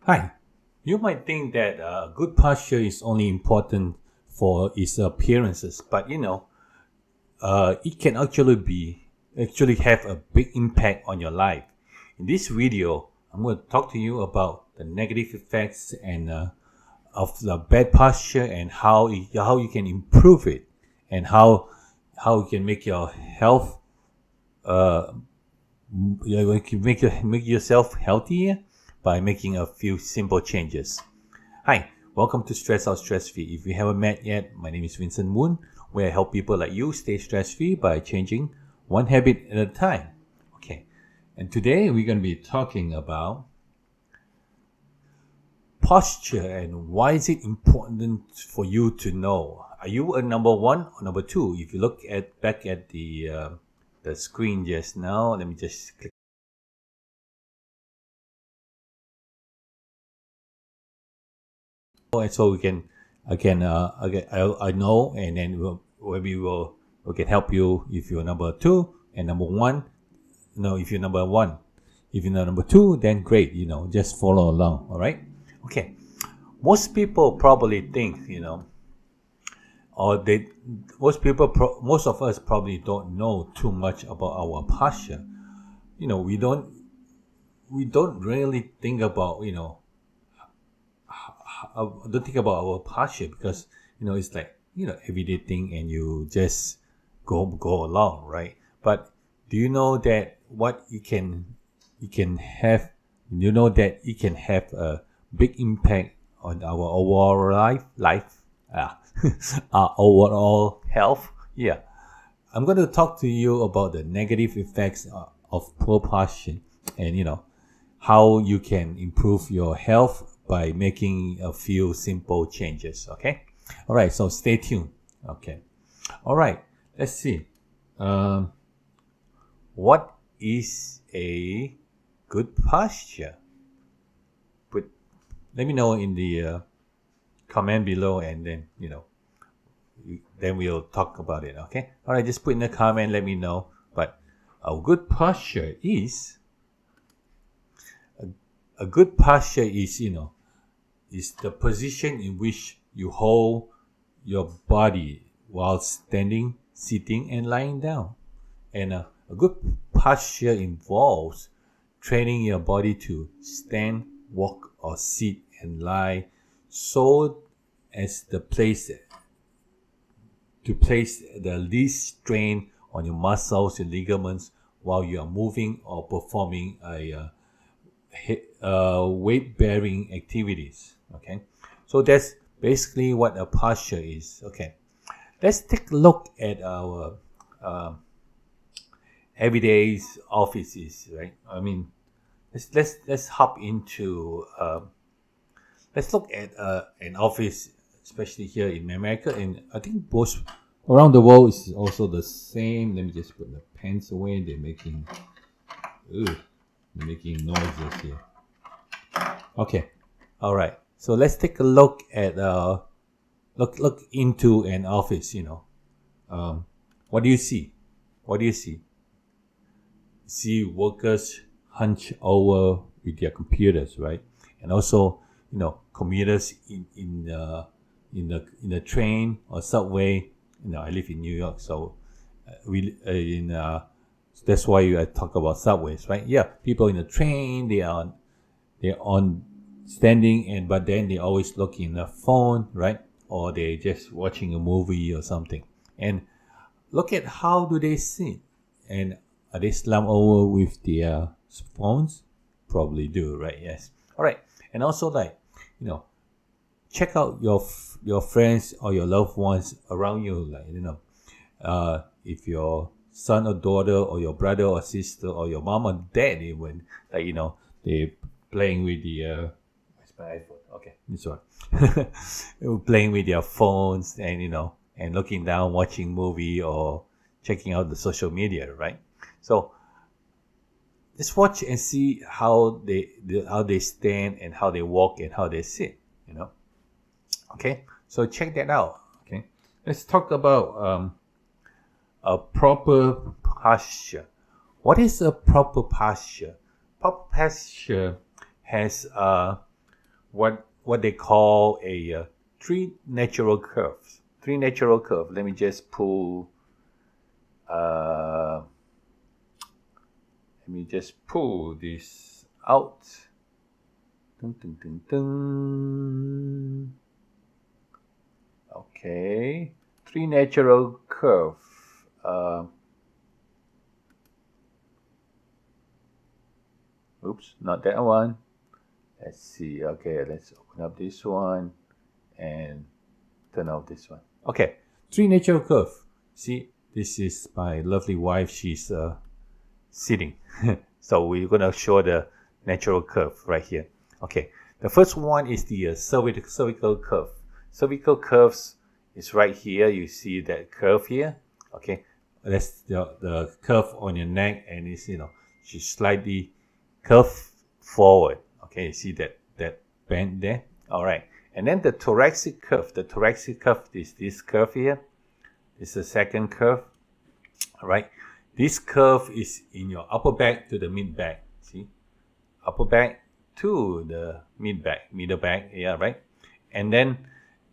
Hi, you might think that good posture is only important for its appearances, but it can actually have a big impact on your life. In this video, I'm going to talk to you about the negative effects and of the bad posture and how you can improve it, and how you can make your health you can make yourself healthier by making a few simple changes. Hi, welcome to Stress Out Stress Free. If you haven't met yet, my name is Vincent Moon, where I help people like you stay stress free by changing one habit at a time. Okay, and today we're going to be talking about posture and why is it important for you to know. Are you a number one or number two? If you look back at the screen just now, let me just click. And so we can I know, and then we can help you if you're number two and number one. No, if you're number one, if you're number two, then great. Just follow along. All right. Okay. Most people probably think, or most of us probably don't know too much about our posture. We don't really think about, don't think about our posture, because it's like everyday thing, and you just go along, right? But do you know that it can have a big impact on our overall life, our overall health? Yeah, I'm going to talk to you about the negative effects of poor posture, and how you can improve your health by making a few simple changes. Okay, all right, so stay tuned. Okay, all right, let's see. What is a good posture? Let me know in the comment below, and then then we'll talk about it. Okay, all right, just put in the comment, let me know. But a good posture is is the position in which you hold your body while standing, sitting, and lying down. And a good posture involves training your body to stand, walk, or sit and lie so as to place the least strain on your muscles and ligaments while you are moving or performing weight-bearing activities. Okay, so that's basically what a posture is. Okay, let's take a look at our everyday offices, right? I mean, let's hop into let's look at an office, especially here in America, and I think both around the world is also the same. Let me just put the pens away. They're making noises here. Okay, all right. So let's take a look at look into an office. What do you see? What do you see? See workers hunch over with their computers, right? And also, commuters in the train or subway. I live in New York, so that's why I talk about subways, right? Yeah, people in the train, they're on standing, but then they always look in the phone, right? Or they just watching a movie or something. And look at how do they sit, and are they slumped over with their phones? Probably do, right? Yes. All right. And also, check out your friends or your loved ones around you. If your son or daughter or your brother or sister or your mom or dad, even they playing with the where's my iPhone? Okay, this one. Playing with their phones, and looking down, watching movie or checking out the social media, right? So just watch and see how they stand and how they walk and how they sit. Okay, so check that out. Okay, let's talk about a proper posture. What is a proper posture? Proper posture has what they call a three natural curves. Let me just pull. Let me just pull this out. Dun, dun, dun, dun. Okay, three natural curve. Oops, not that one. Let's see. Okay, let's open up this one and turn off this one. Okay, three natural curve. See, this is my lovely wife. She's sitting. So we're gonna show the natural curve right here. Okay, the first one is the cervical curve. Cervical curves is right here. You see that curve here. Okay, that's the curve on your neck, and it's she's slightly curved forward. Okay, you see that bend there. All right, and then the thoracic curve. The thoracic curve is this curve here. It's the second curve. All right. This curve is in your upper back to the mid back. See, upper back to the mid back, middle back. Yeah, right. And then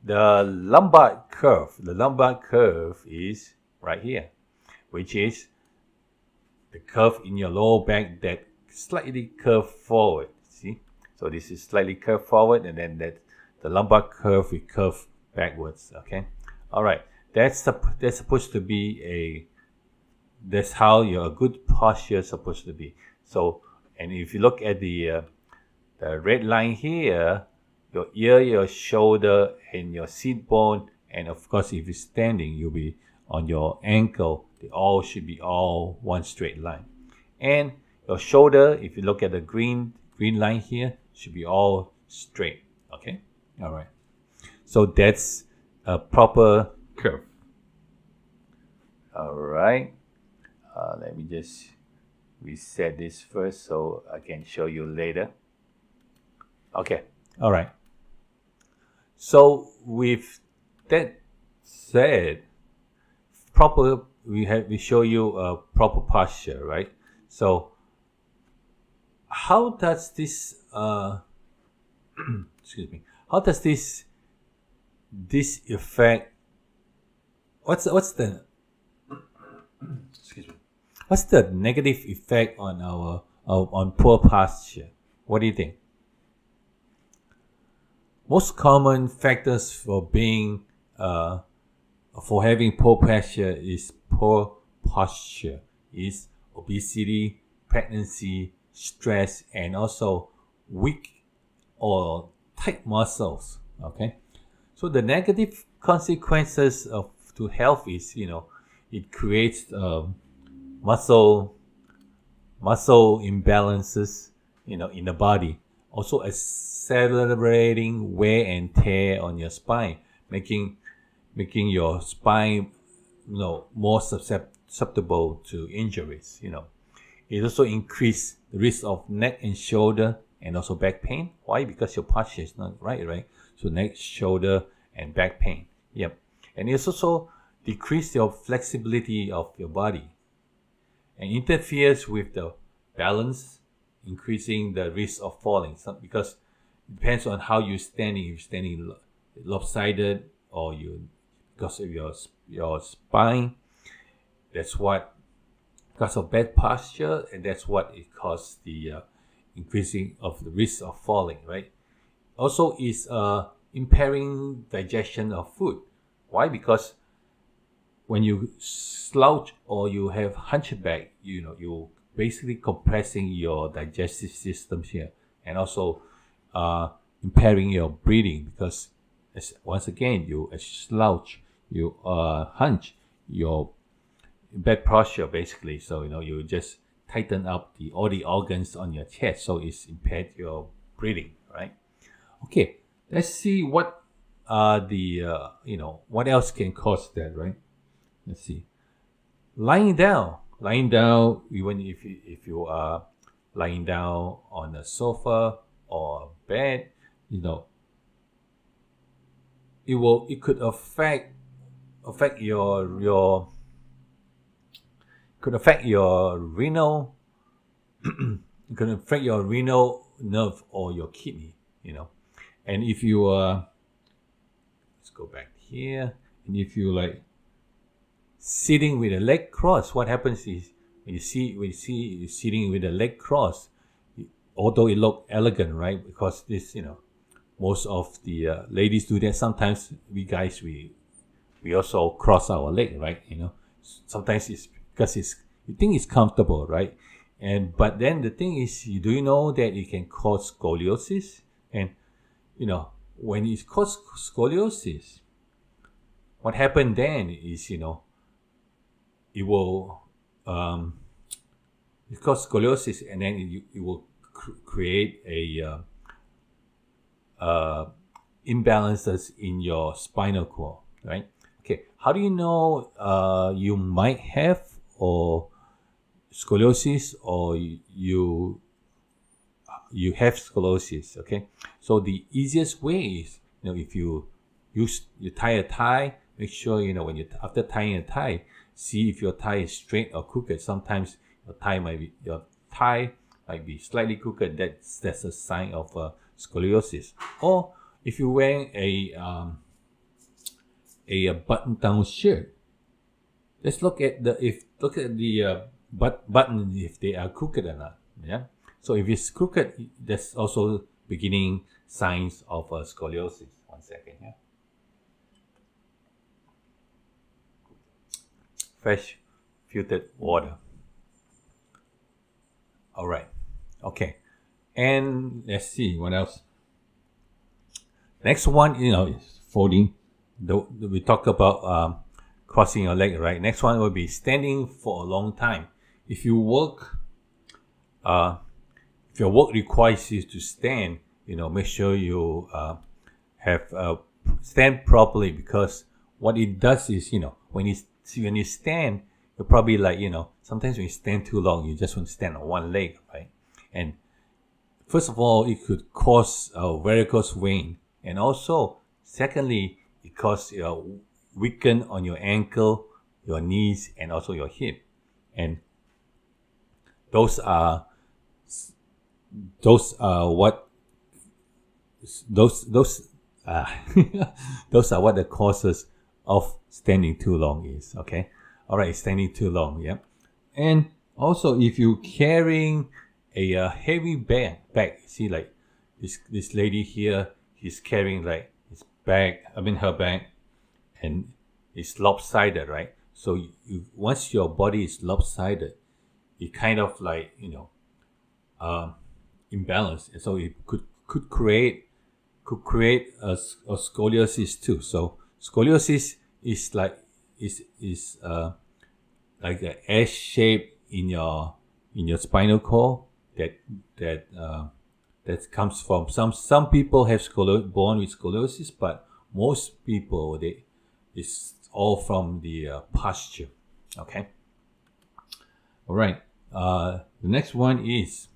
the lumbar curve. The lumbar curve is right here, which is the curve in your lower back that slightly curve forward. See, so this is slightly curved forward, and then that the lumbar curve will curve backwards. Okay. All right. That's supposed to be that's how your good posture is supposed to be. So, and if you look at the red line here, your ear, your shoulder, and your seat bone, and of course, if you're standing, you'll be on your ankle. They all should be all one straight line. And your shoulder, if you look at the green line here, should be all straight. Okay, all right. So that's a proper curve. All right. Let me just reset this first so I can show you later. Okay. All right. So with that said, we show you a proper posture, right? So how does this excuse me? How does this affect? What's the excuse me? What's the negative effect on on poor posture? What do you think? Most common factors for having poor posture is obesity, pregnancy, stress, and also weak or tight muscles. Okay, so the negative consequences to health is it creates muscle imbalances in the body, also accelerating wear and tear on your spine, making your spine more susceptible to injuries. It also increases the risk of neck and shoulder and also back pain. Why? Because your posture is not right? So neck, shoulder, and back pain. Yep. And it's also decrease your flexibility of your body and interferes with the balance, increasing the risk of falling. Because it depends on how you're standing. If you're standing lopsided or because of your spine, because of bad posture, and that's what it causes the increasing of the risk of falling, right? Also is impairing digestion of food. Why? Because when you slouch or you have hunchback, you basically compressing your digestive system here, and also impairing your breathing, because once again you slouch, you hunch, your bad posture basically. So you just tighten up all the organs on your chest, so it's impaired your breathing, right? Okay, let's see what what else can cause that, right? Let's see. Lying down, even if you are lying down on a sofa or a bed, it could affect your renal it could affect your renal nerve or your kidney. And if you let's go back here, and if you sitting with a leg cross, what happens is when you see you sitting with a leg cross, although it look elegant, right? Because this most of the ladies do that. Sometimes we guys we also cross our leg, right? Sometimes it's because you think it's comfortable, right? But then the thing is, do you know that it can cause scoliosis? And when it causes scoliosis, what happened then is it will it cause scoliosis, and then it will create a imbalances in your spinal cord, right? Okay, how do you know you might have or scoliosis, or you have scoliosis? Okay, so the easiest way is, if you tie a tie, make sure when you after tying a tie, see if your tie is straight or crooked. Sometimes your tie might be slightly crooked. That's a sign of scoliosis. Or if you're wearing a button-down shirt, let's look at the button, if they are crooked or not. Yeah. So if it's crooked, that's also beginning signs of scoliosis. 1 second here. Fresh filtered water. All right. Okay. And let's see what else. Next one, is folding. We talk about crossing your leg, right? Next one will be standing for a long time. If your work requires you to stand, make sure you have stand properly, because what it does is, when you stand, you're probably like, sometimes when you stand too long, you just want to stand on one leg, right? And first of all, it could cause varicose vein, and also, secondly, it causes weaken on your ankle, your knees, and also your hip, and those are what those those are what the causes of standing too long is. Okay, all right, standing too long, yeah. And also, if you're carrying a heavy bag, see, like this lady here, she's carrying like her bag, and it's lopsided, right? So once your body is lopsided, it kind of like imbalance, and so it could create a scoliosis too. So scoliosis is like like an S shape in your spinal cord that comes from some people have born with scoliosis, but most people it's all from the posture. Okay. All right. The next one is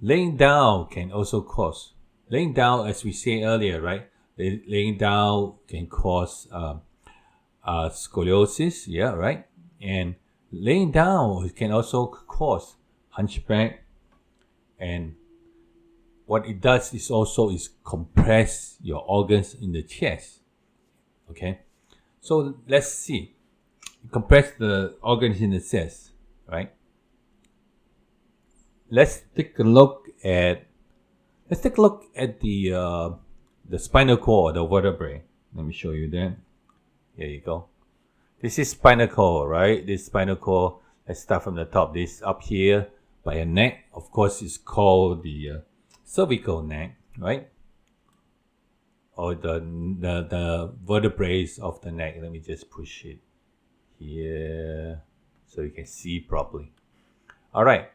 laying down can also cause. Laying down, as we say earlier, right? Laying down can cause scoliosis, yeah, right? And laying down can also cause hunchback, and what it does is compress your organs in the chest. Okay, so let's see. Compress the organs in the chest, right? Let's take a look at the spinal cord, the vertebrae. Let me show you that. Here you go. This is spinal cord, right? This spinal cord. Let's start from the top. This up here by a neck, of course, is called the cervical neck, right? Or the vertebrae of the neck. Let me just push it here so you can see properly. All right.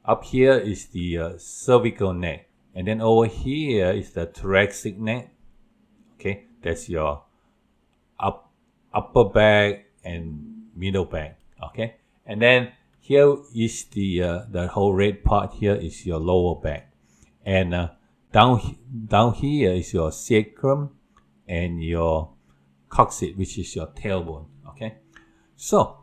Up here is the cervical neck, and then over here is the thoracic neck. Okay, that's your upper back and middle back. Okay, and then here is the whole red part here is your lower back, and down here is your sacrum and your coccyx, which is your tailbone. Okay, so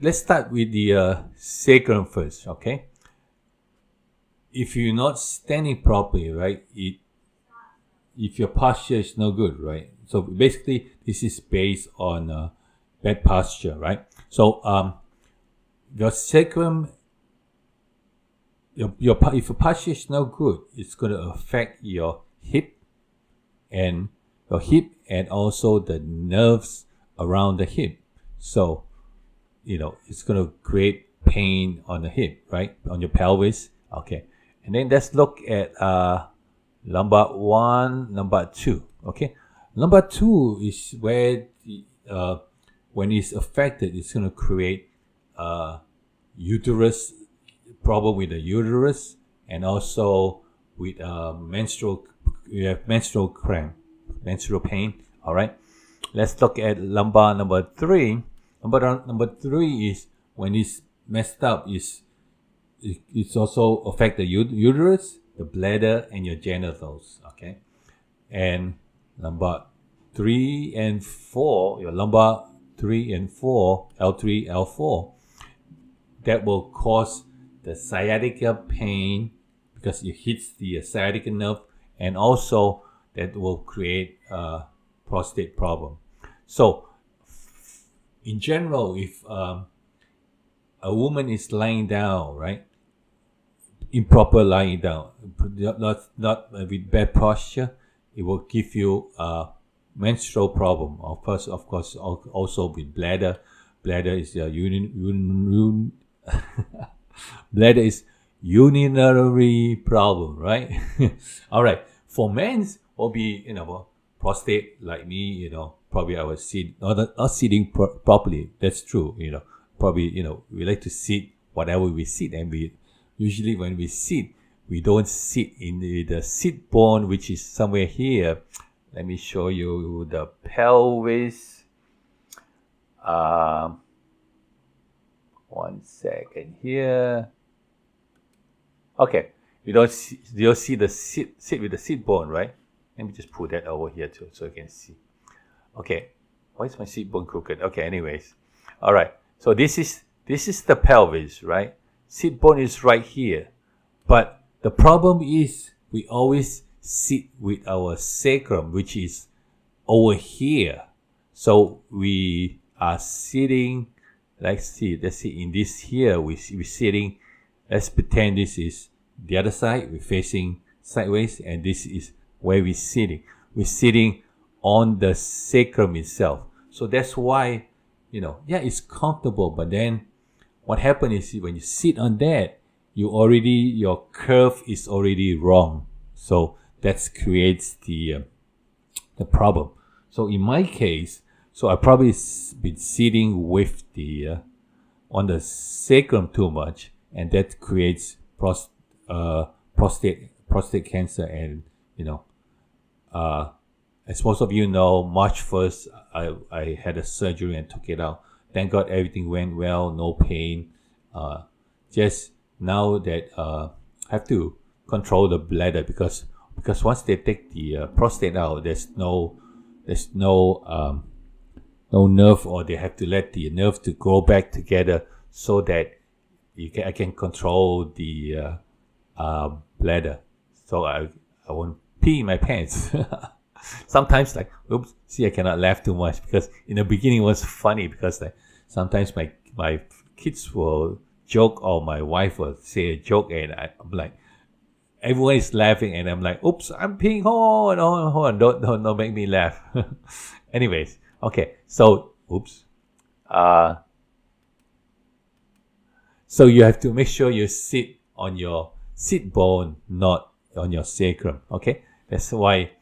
let's start with the sacrum first. Okay, if you're not standing properly, right, if your posture is no good, right, so basically this is based on bad posture, right? So your sacrum if your posture is not good, it's going to affect your hip and also the nerves around the hip. So, it's going to create pain on the hip, right? On your pelvis. Okay. And then let's look at lumbar 1, lumbar 2. Okay. Lumbar 2 is where when it's affected, it's going to create uterus problem with the uterus, and also with menstrual cramp, menstrual pain. All right. Let's look at lumbar number 3. Number 3 is when it's messed up. It's also affect the uterus, the bladder, and your genitals. Okay. And number 3 and 4, your lumbar 3 and 4, L3, L4, that will cause the sciatica pain because it hits the sciatica nerve, and also that will create a prostate problem. So, in general, if a woman is lying down, right, improper lying down, not with bad posture, it will give you a menstrual problem. Of course, also with bladder. Bladder is bladder is urinary problem, right? All right. For men, will be prostate, like me. Probably I was not sitting properly. That's true. Probably we like to sit whatever we sit, and we usually when we sit, we don't sit in the sit bone, which is somewhere here. Let me show you the pelvis. 1 second here. Okay, you don't see the sit with the sit bone, right? Let me just put that over here too, so you can see. Okay, why is my sit bone crooked? Okay, anyways, all right. So this is the pelvis, right? Sit bone is right here, but the problem is we always sit with our sacrum, which is over here. So we are sitting. Let's see in this here, we're sitting. Let's pretend this is the other side. We're facing sideways, and this is where we're sitting. We're sitting on the sacrum itself. So that's why, it's comfortable. But then what happens is when you sit on that, your curve is already wrong. So that creates the problem. So in my case, I probably been sitting with the on the sacrum too much, and that creates prostate cancer. And as most of you know, March 1st I had a surgery and took it out. Thank God everything went well, no pain. Just now that I have to control the bladder because once they take the prostate out, there's no nerve, or they have to let the nerve to grow back together so that I can control the bladder. So I won't pee in my pants. Sometimes oops, see, I cannot laugh too much because in the beginning it was funny because sometimes my kids will joke, or my wife will say a joke, and I'm like, everyone is laughing, and I'm like, oops, I'm peeing. Hold on, don't make me laugh. Anyways, okay, so oops. So you have to make sure you sit on your sit bone, not on your sacrum. Okay, that's why.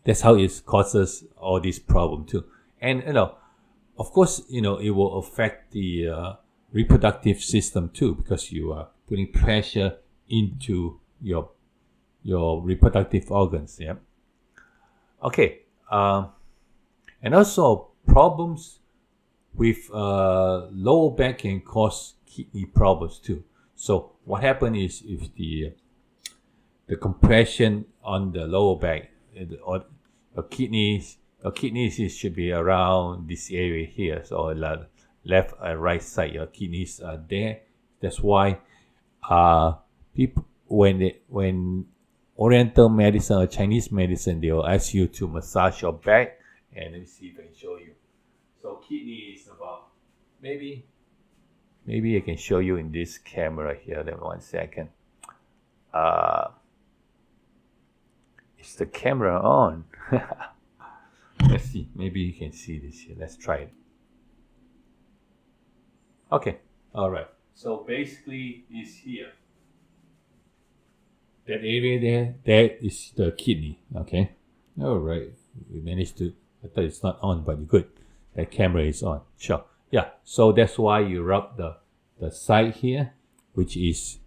That's how it causes all this problem too. And of course, it will affect the reproductive system too, because you are putting pressure into your reproductive organs. Yeah. Okay. And also problems with lower back can cause kidney problems too. So what happens is if the compression on the lower back, or your kidneys should be around this area here. So left and right side, your kidneys are there. That's why people when Oriental medicine or Chinese medicine, they will ask you to massage your back. And let me see if I can show you. So kidney is about maybe maybe I can show you in this camera here. Then 1 second. Is the camera on? Let's see. Maybe you can see this here. Let's try it. Okay. All right. So basically, it's here. That area there, that is the kidney. Okay. All right. We managed to. I thought it's not on, but good. That camera is on. Sure. Yeah. So that's why you rub the side here, which is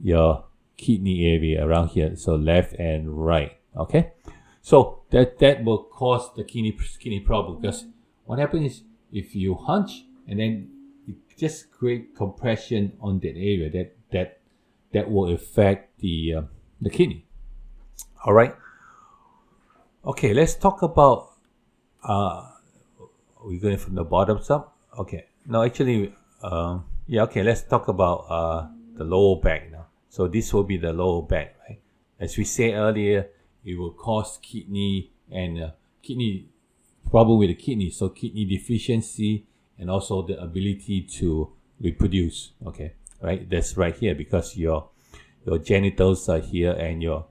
your kidney area around here. So left and right. Okay. So that will cause the kidney problem, because what happens is if you hunch and then you just create compression on that area, that will affect the kidney. All right. Okay, let's talk about. We're going from the bottoms up. Okay. No, actually, yeah. Okay, let's talk about the lower back now. So this will be the lower back, right? As we said earlier, it will cause kidney problem with the kidney. So kidney deficiency and also the ability to reproduce. Okay, right? That's right here, because your genitals are here and your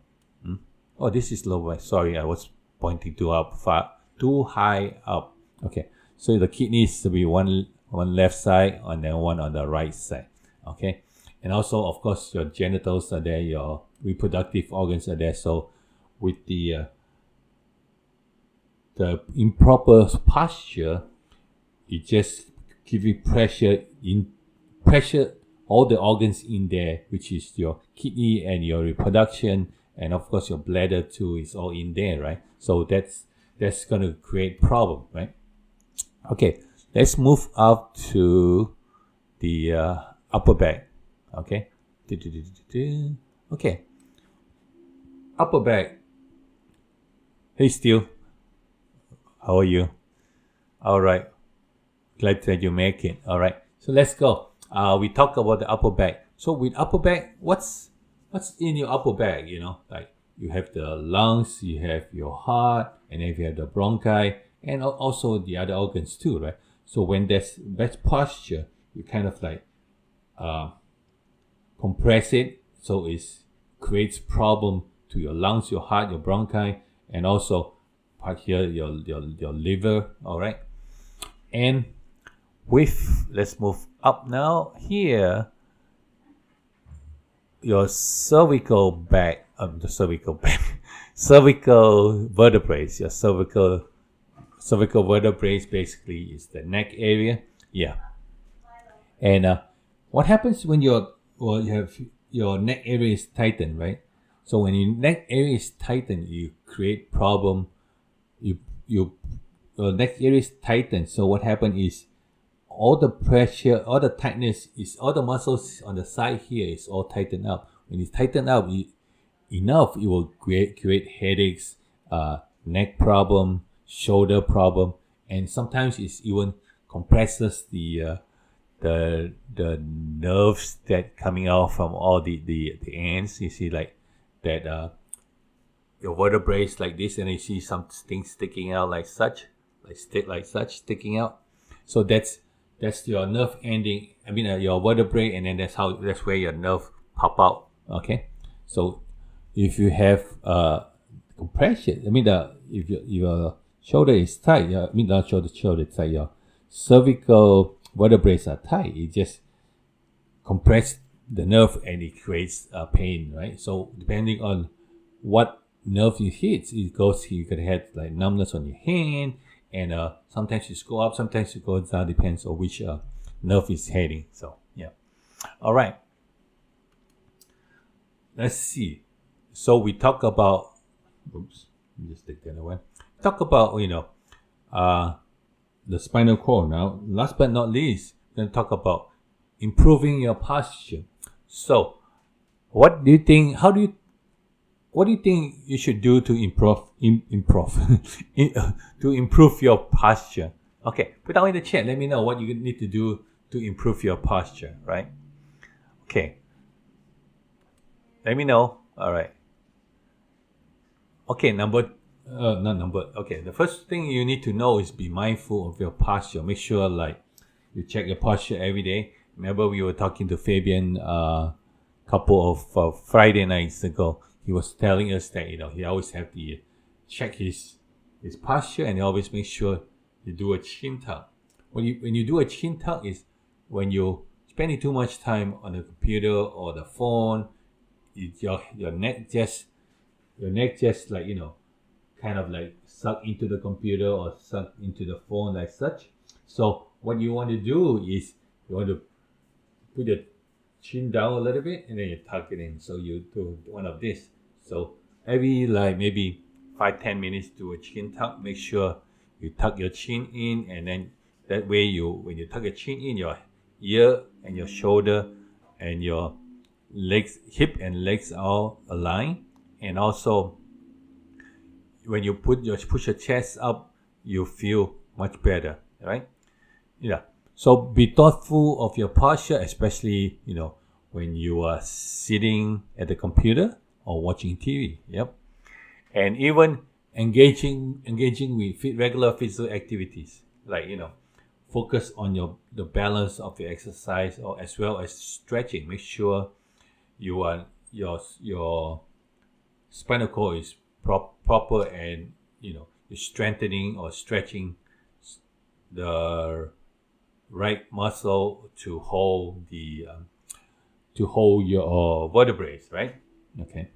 oh, this is lower. Sorry, I was pointing too high up. Okay, so the kidneys to be one left side and then one on the right side. Okay, and also of course your genitals are there, your reproductive organs are there. So with the improper posture, it just give you pressure all the organs in there, which is your kidney and your reproduction, and of course your bladder too is all in there, right? So that's going to create problem, right? Okay, let's move up to the upper back. Okay, okay, upper back. Hey, Steel, how are you? All right, glad that you make it. All right, so let's go. We talk about the upper back. So with upper back, what's in your upper back? You know, like you have the lungs, you have your heart, and then you have the bronchi, and also the other organs too, right? So when there's bad posture, you kind of like compress it, so it creates problem to your lungs, your heart, your bronchi, and also part here your liver. All right, and let's move up now. Here, your cervical vertebrae. Your cervical vertebrae basically is the neck area. Yeah, and what happens when you have your neck area is tightened, right? So when your neck area is tightened, you create problem. Your neck area is tightened. So what happens is all the pressure, all the tightness is all the muscles on the side here is all tightened up. When it's tightened up enough, it will create headaches, neck problem, shoulder problem, and sometimes it even compresses the nerves that coming out from all the ends. You see like that your vertebrae is like this, and you see some things sticking out like such sticking out. So that's your nerve ending. I mean your vertebrae, and then that's where your nerve pop out. Okay, so if you have compression, I mean if your shoulder is tight, not shoulder tight, your cervical vertebrae are tight, it just compress the nerve and it creates pain, right? So depending on what nerve you hit, you can have like numbness on your hand, and sometimes it go up, sometimes it goes down, depends on which nerve is hitting. So yeah, all right. Let's see. So we talk about. Oops, let me just take that away. Talk about the spinal cord. Now, last but not least, we're going to talk about improving your posture. So, what do you think you should do to improve your posture? Okay, put down in the chat. Let me know what you need to do to improve your posture, right? Okay. Let me know. All right. Okay, okay, the first thing you need to know is be mindful of your posture. Make sure like you check your posture every day. Remember, we were talking to Fabian couple of Friday nights ago. He was telling us that he always have to check his posture, and he always make sure you do a chin tuck. When you do a chin tuck is when you spending too much time on the computer or the phone. Your neck just like kind of like suck into the computer or suck into the phone like such. So what you want to do is you want to put your chin down a little bit and then you tuck it in. So you do one of this. So every like maybe 5-10 minutes do a chin tuck. Make sure you tuck your chin in, and then that way when you tuck your chin in, your ear and your shoulder and your legs, hip and legs are aligned. And also when you push your chest up, you feel much better, right? Yeah. So be thoughtful of your posture, especially when you are sitting at the computer or watching TV. Yep. And even engaging with regular physical activities, like focus on the balance of your exercise, or as well as stretching. Make sure your spinal cord is proper, and you're strengthening or stretching the right muscle to hold your vertebrae, right? Okay.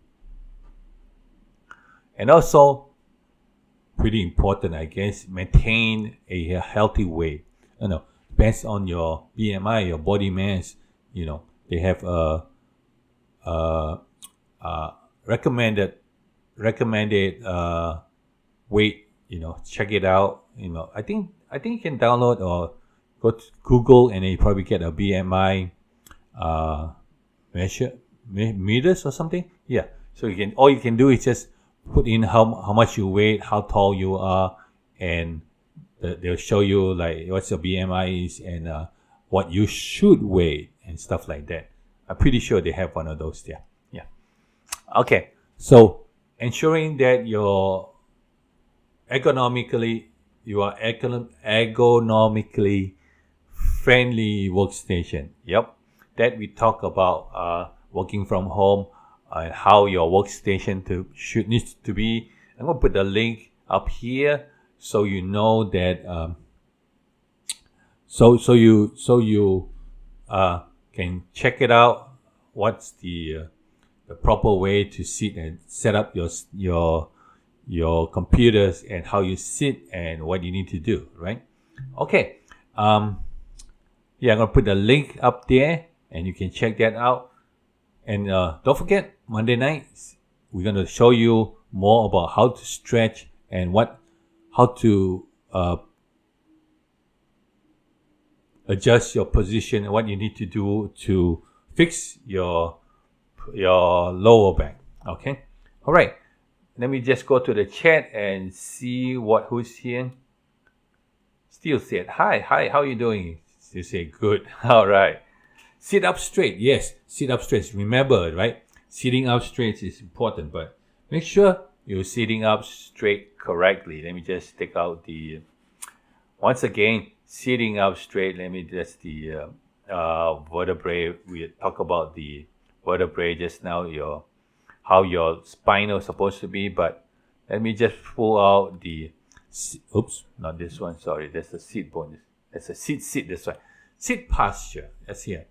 And also, pretty important, I guess, maintain a healthy weight. Depends on your BMI, your body mass. They have recommended weight. Check it out. I think you can download or go to Google, and then you probably get a BMI meters or something. Yeah. So all you can do is just put in how much you weigh, how tall you are, and they'll show you like what's your BMI is and what you should weigh and stuff like that. I'm pretty sure they have one of those there. Yeah. Okay. So ensuring that you are ergonomically friendly workstation. Yep. That we talk about working from home and how your workstation needs to be. I'm gonna put the link up here so you know that so you can check it out. What's the proper way to sit and set up your computers, and how you sit and what you need to do, right? Okay. Yeah, I'm gonna put the link up there, and you can check that out. And don't forget, Monday nights we're gonna show you more about how to stretch and how to adjust your position and what you need to do to fix your lower back. Okay. All right. Let me just go to the chat and see who's here. Still said hi. How are you doing? Still say good. All right. Sit up straight. Yes, sit up straight. Remember, right? Sitting up straight is important, but make sure you're sitting up straight correctly. Let me just take out once again, sitting up straight. Let me just the vertebrae. We talk about the vertebrae just now, how your spine is supposed to be, but let me just pull out not this one, sorry, that's the seat bone. That's a sit, that's right. Sit posture, that's here.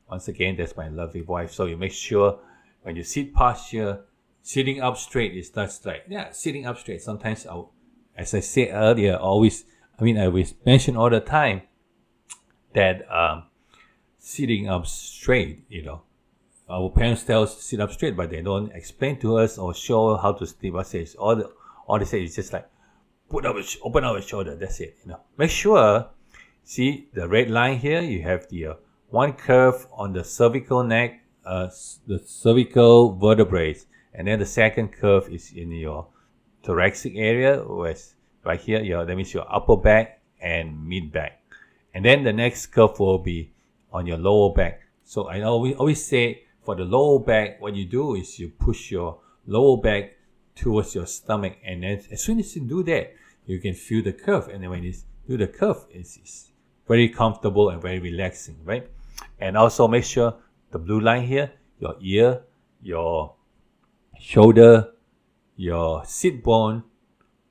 Once again, that's my lovely wife. So you make sure when you sit posture, sitting up straight is just like, sitting up straight. Sometimes, as I said earlier, I always mention all the time that sitting up straight, our parents tell us to sit up straight, but they don't explain to us or show how to sit up straight. All they say is just like, open up your shoulder. That's it. Make sure, see the red line here, you have the one curve on the cervical neck, the cervical vertebrae, and then the second curve is in your thoracic area, right here, that means your upper back and mid back. And then the next curve will be on your lower back. So I always say for the lower back, what you do is you push your lower back towards your stomach, and then as soon as you do that, you can feel the curve. And then when you do the curve, it's very comfortable and very relaxing, right? And also make sure the blue line here, your ear, your shoulder, your sit bone,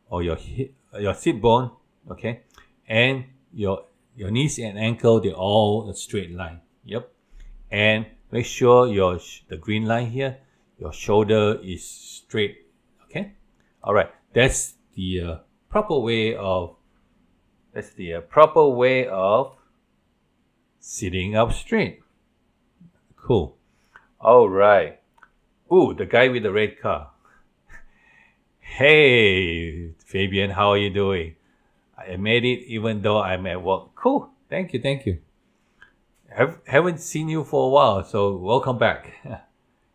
or your sit bone, okay, and your knees and ankle, they're all a straight line. Yep. And make sure the green line here, your shoulder is straight. Okay. All right. That's the proper way of sitting up straight. Cool. All right. Ooh, the guy with the red car. Hey, Fabian, how are you doing? I made it even though I'm at work. Cool. Thank you. Haven't seen you for a while, so welcome back.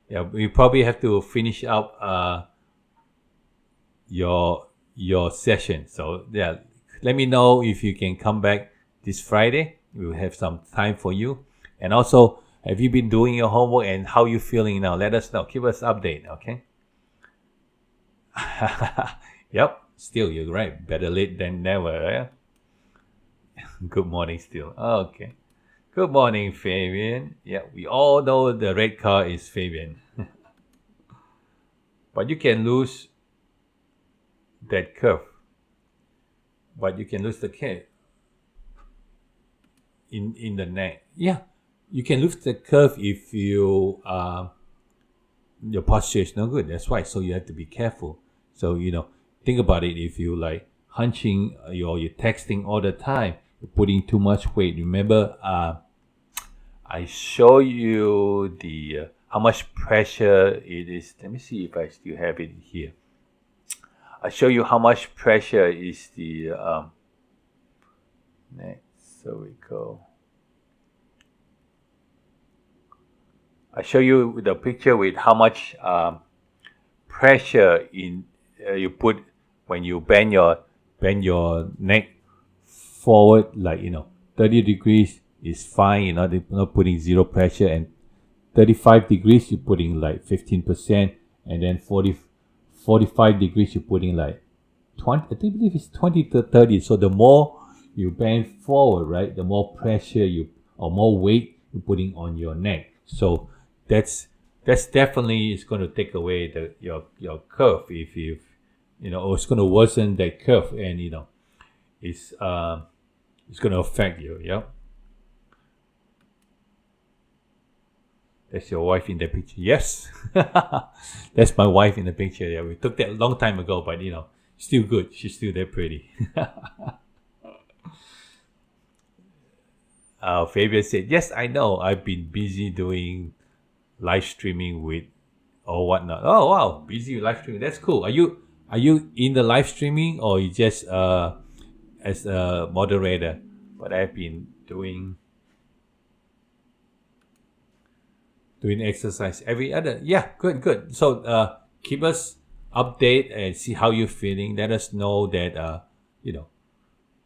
Yeah, we probably have to finish up your session. So yeah, let me know if you can come back this Friday. We'll have some time for you. And also, have you been doing your homework and how you feeling now? Let us know. Keep us update, okay? Yep, still you're right. Better late than never, right? Good morning still. Okay. Good morning, Fabian. Yeah, we all know the red car is Fabian. But you can lose that curve. But you can lose the curve in the neck. Yeah, you can lose the curve if you your posture is no good. That's why. So you have to be careful. So think about it. If you like hunching or you're texting all the time, you're putting too much weight. Remember, I show you the how much pressure it is. Let me see if I still have it here. I show you how much pressure is the next. So we go. I show you the picture with how much pressure you put when you bend your neck forward, like 30 degrees is fine. You're not putting zero pressure, and 35 degrees you're putting like 15%, and then 45 degrees you're putting like 20. I believe it's 20 to 30. So the more you bend forward, right, the more pressure or more weight you're putting on your neck. So that's definitely is going to take away your curve if or it's going to worsen that curve, and it's going to affect you. Yeah. That's your wife in the picture. Yes. That's my wife in the picture. Yeah, we took that a long time ago, but still good. She's still that pretty. Fabian said, yes, I know. I've been busy doing live streaming with or whatnot. Oh wow, busy with live streaming. That's cool. Are you in the live streaming, or you just as a moderator? But I've been doing exercise every other. Yeah, good. So keep us update and see how you're feeling. Let us know that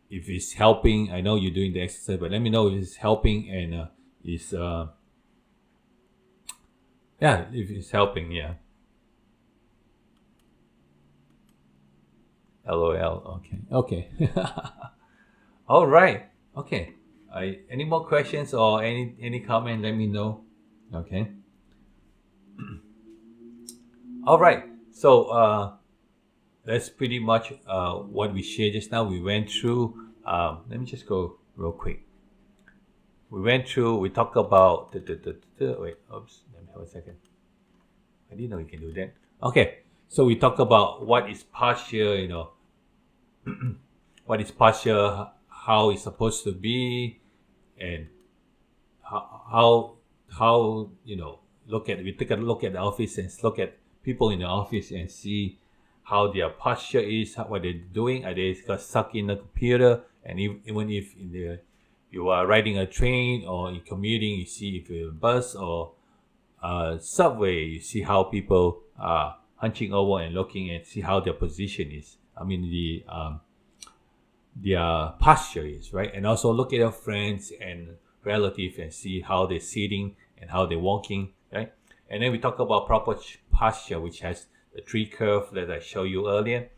if it's helping. I know you're doing the exercise, but let me know if it's helping and if it's helping. Yeah. LOL. Okay. All right. Okay. Any more questions or any comment? Let me know. Okay. All right. So that's pretty much what we shared just now. We went through. Let me just go real quick. We talked about wait. Oops. Let me have a second. I didn't know you can do that. Okay. So we talked about what is posture. What is posture? How it's supposed to be, and how we take a look at the office and look at people in the office and see how their posture is, what they're doing. Are they stuck in the computer? And even if you are riding a train or in commuting, you see if you're a bus or subway, you see how people are hunching over and looking and see how their position is. I mean their posture is, right? And also look at your friends and relatives and see how they're sitting and how they're walking, right? And then we talk about proper posture, which has the tree curve that I showed you earlier,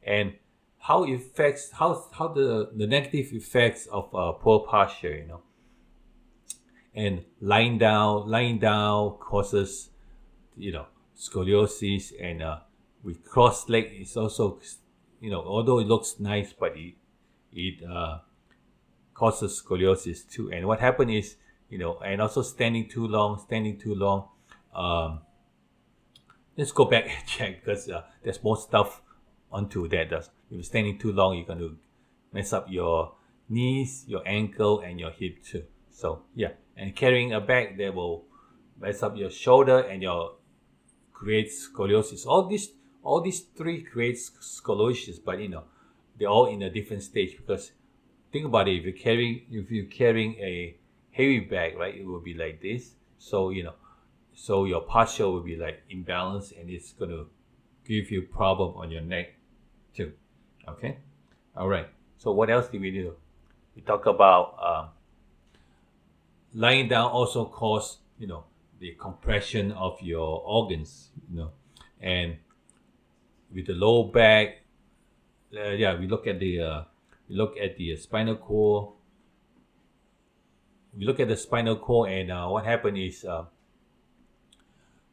and how the negative effects of poor posture. And lying down causes, scoliosis. And with cross leg, it's also, although it looks nice, but it causes scoliosis too. And what happened is, and also standing too long. Let's go back and check, because there's more stuff onto that. If you're standing too long, you're going to mess up your knees, your ankle, and your hip too. So yeah, and carrying a bag that will mess up your shoulder and create scoliosis. All these three creates scoliosis, but they're all in a different stage. Because think about it, if you're carrying a heavy bag, right, it will be like this. So so your posture will be like imbalanced, and it's going to give you problem on your neck too. Okay, all right. So what else did we do? We talk about lying down also cause the compression of your organs. And with the low back, we look at the spinal cord. We look at the spinal cord, and what happened is,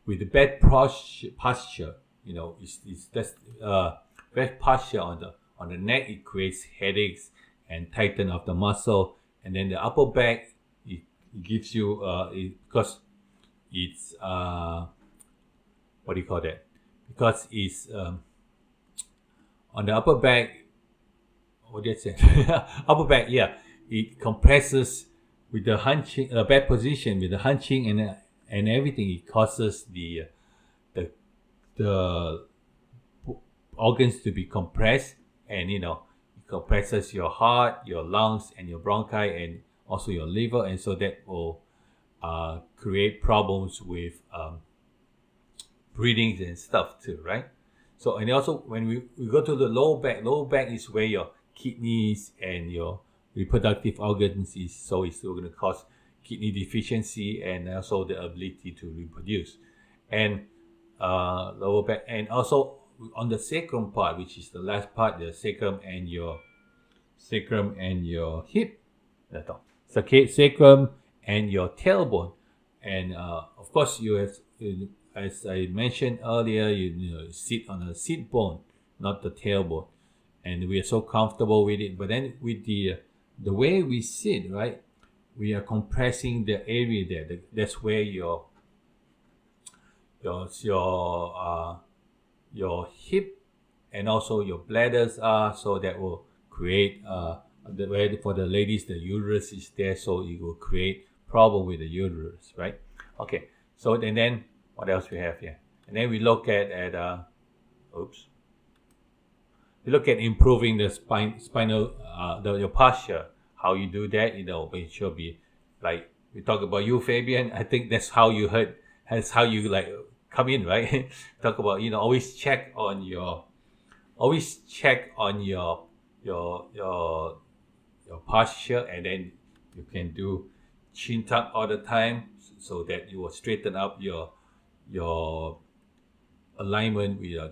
with the bad posture, that's bad posture on the neck, it creates headaches and tighten of the muscle. And then the upper back, it gives you because it's what do you call that? Because it's on the upper back. What did I say? Upper back, yeah. It compresses with the hunching, bad position with the hunching and everything. It causes the organs to be compressed, and it compresses your heart, your lungs, and your bronchi, and also your liver, and so that will create problems with breathing and stuff too, right? So, and also when we go to the lower back is where your kidneys and your reproductive organs is. So it's still going to cause kidney deficiency and also the ability to reproduce. And lower back, and also on the sacrum part, which is the last part, the sacrum and your hip. That's all. Sacrum and your tailbone. And of course, you have, as I mentioned earlier, you sit on a seat bone, not the tailbone. And we are so comfortable with it. But then with the way we sit, right, we are compressing the area there. That's where your hip and also your bladders are. So that will create for the ladies, the uterus is there, so it will create problem with the uterus, right? Okay. So and then what else we have here? And then we look at we look at improving the spinal your posture. How you do that, it should be like we talk about you, Fabian. I think that's how you heard. That's how you like come in, right? Talk about always check on your posture, and then you can do chin tuck all the time, so that you will straighten up your alignment with your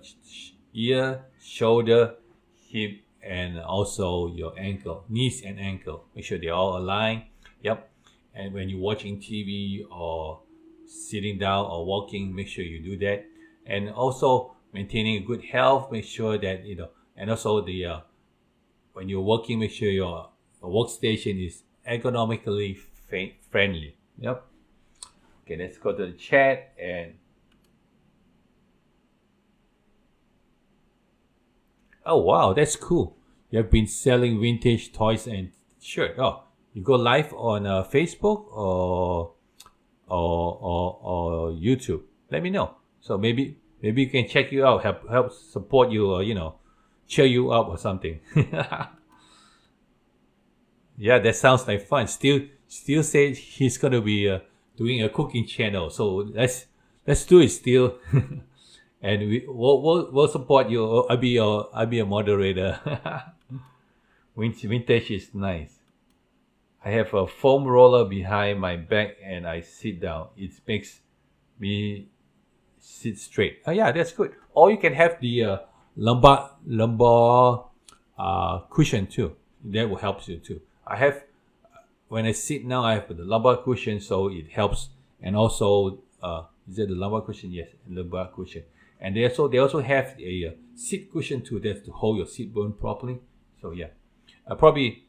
ear, shoulder, hip, and also your ankle, knees and ankle. Make sure they're all aligned. Yep. And when you're watching TV or sitting down or walking, make sure you do that. And also maintaining a good health. Make sure that and also when you're working, make sure your workstation is ergonomically friendly. Yep. Okay, let's go to the chat. And oh wow, that's cool. You have been selling vintage toys and shirt. Oh, you go live on Facebook or YouTube. Let me know. So maybe we can check you out, help support you, or cheer you up or something. Yeah, that sounds like fun. Still says he's gonna be doing a cooking channel. So let's do it still. And we'll support you. I'll be a moderator. Vintage is nice. I have a foam roller behind my back, and I sit down. It makes me sit straight. Oh yeah, that's good. Or you can have the lumbar cushion too. That will help you too. I have when I sit now, I have the lumbar cushion, so it helps. And also, is it the lumbar cushion? Yes, lumbar cushion. And they also have a seat cushion too, that's to hold your seat bone properly. So yeah, I'll probably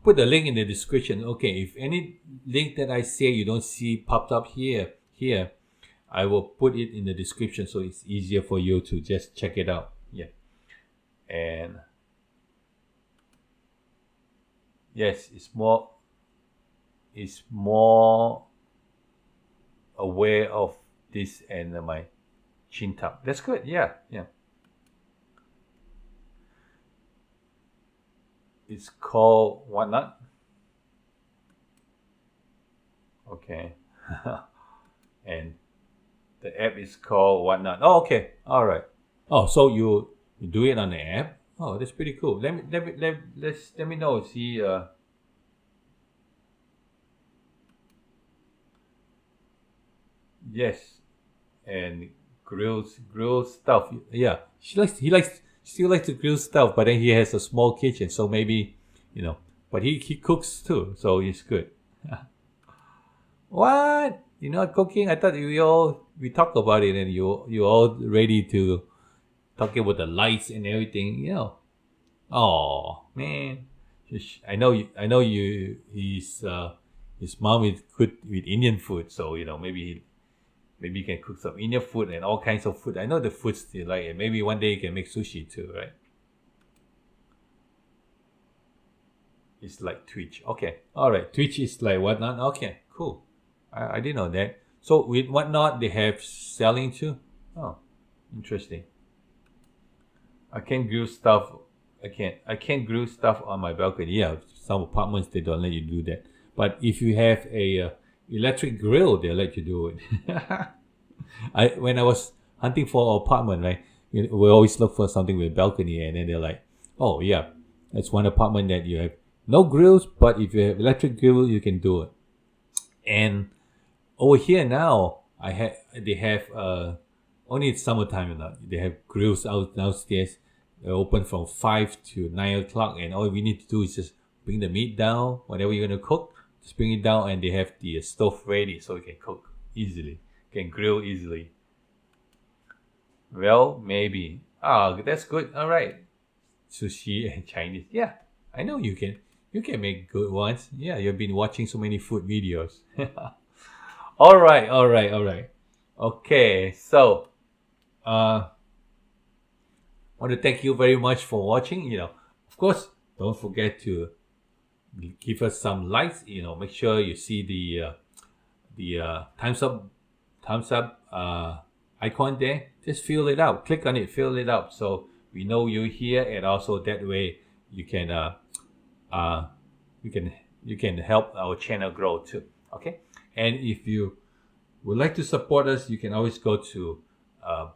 put the link in the description. Okay, if any link that I say you don't see popped up here, I will put it in the description so it's easier for you to just check it out. Yeah, and yes, it's more aware of this and my chin tuck. That's good. Yeah. It's called Whatnot. Okay. And the app is called Whatnot. Oh, okay. All right. Oh, so you do it on the app? Oh, that's pretty cool. Let me know. See. Yes, and grill stuff. Yeah, he still likes to grill stuff, but then he has a small kitchen, so maybe, but he cooks too, so it's good. What? You're not cooking? I thought we talked about it, and you all ready to talk about the lights and everything, Oh man, I know you. His mom is good with Indian food, so maybe you can cook some Indian food and all kinds of food. I know the foods they like, and maybe one day you can make sushi too, right? It's like Twitch. Okay, all right. Twitch is like Whatnot. Okay, cool. I didn't know that. So with Whatnot, they have selling too. Oh, interesting. I can't grill stuff. I can't grill stuff on my balcony. Yeah, some apartments they don't let you do that. But if you have a electric grill, they'll let you do it. When I was hunting for an apartment, right, we always look for something with balcony, and then they're like, oh yeah, that's one apartment that you have no grills, but if you have electric grill, you can do it. And over here now, they have only in summertime, they have grills out downstairs. They're open from 5 to 9 o'clock, and all we need to do is just bring the meat down, whatever you're gonna cook. Just bring it down, and they have the stove ready, so you can cook easily, can grill easily. Well, maybe. That's good. All right, sushi and Chinese. Yeah, I know you can. You can make good ones. Yeah, you've been watching so many food videos. All right. Okay, so want to thank you very much for watching. Of course, don't forget to give us some likes. Make sure you see the thumbs up icon there. Just fill it out. Click on it. Fill it out so we know you're here, and also that way you can you can help our channel grow too. Okay, and if you would like to support us, you can always go to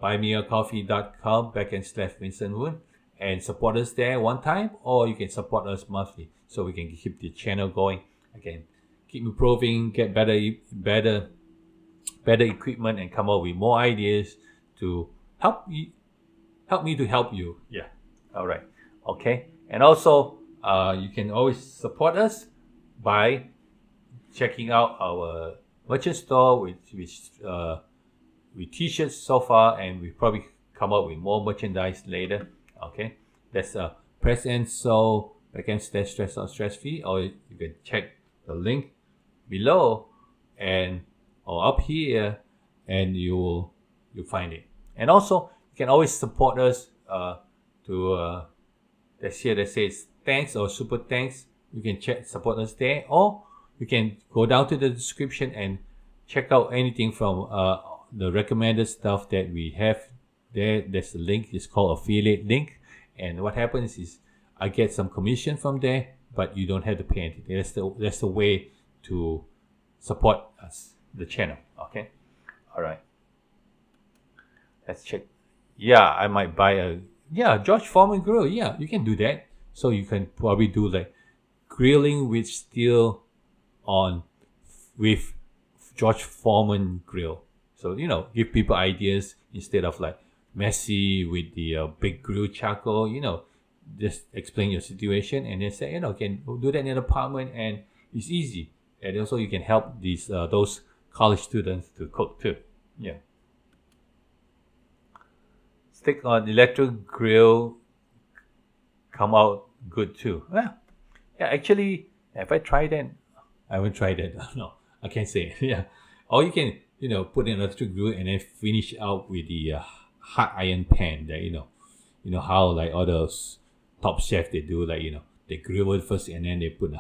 buymeacoffee.com/Vincent Woon and support us there one time, or you can support us monthly so we can keep the channel going. Again, keep improving, get better equipment, and come up with more ideas to help me to help you. Yeah. All right. Okay. And also, you can always support us by checking out our merchant store with t-shirts so far, and we probably come up with more merchandise later. Okay, that's press and sew backend stress or stress free, or you can check the link below or up here, and you'll find it. And also you can always support us that's here that says thanks or super thanks. You can support us there, or you can go down to the description and check out anything from the recommended stuff that we have there. There's a link. It's called affiliate link, and what happens is I get some commission from there, but you don't have to pay anything. That's the way to support us, the channel. Okay, all right. Let's check. Yeah, I might buy George Foreman grill. Yeah, you can do that. So you can probably do like grilling with steel with George Foreman grill. So, give people ideas instead of like messy with the big grill charcoal. Just explain your situation and then say, can do that in an apartment, and it's easy. And also you can help those college students to cook too. Yeah. Stick on electric grill come out good too. Well, yeah, actually, have I tried that? I haven't tried that. No, I can't say. Yeah. Or you can, put an electric grill and then finish out with the hot iron pan that, you know how like all those top chefs they do, like, they grill it first and then they put the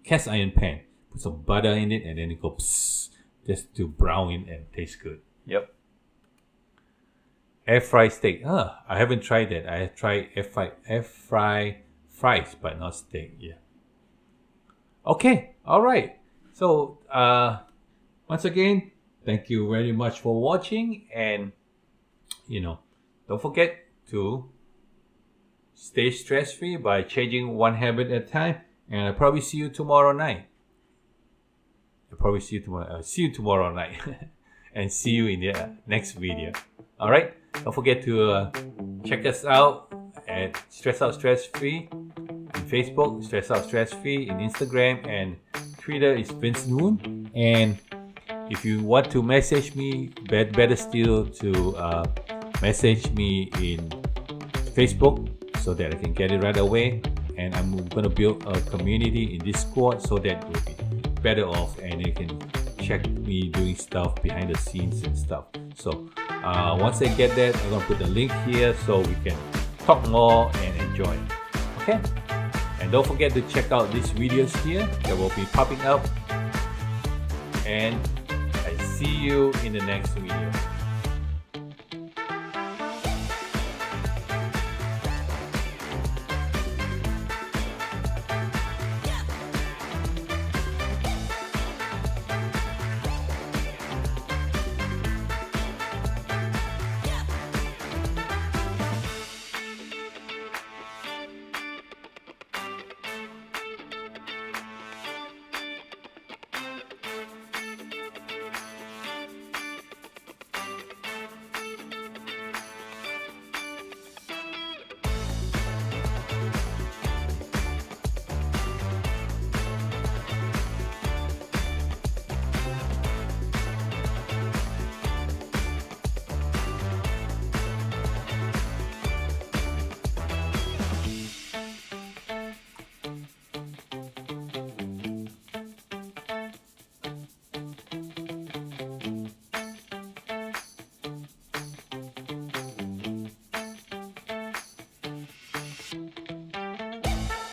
cast iron pan, put some butter in it and then it goes just to brown it and taste good. Yep. Air fry steak. I haven't tried that. I have tried air fry fries, but not steak. Yeah. Okay. All right. So once again, thank you very much for watching, and don't forget to stay stress-free by changing one habit at a time. And I'll probably see you tomorrow night. See you tomorrow night. And see you in the next video. All right. Don't forget to check us out at Stress Out Stress Free in Facebook, Stress Out Stress Free in Instagram, and Twitter is Vince Noon. And if you want to message me, better still to message me in Facebook so that I can get it right away. And I'm gonna build a community in Discord so that you'll be better off and you can check me doing stuff behind the scenes and stuff. So once I get that, I'm gonna put the link here so we can talk more and enjoy. Okay? And don't forget to check out these videos here that will be popping up. And I see you in the next video.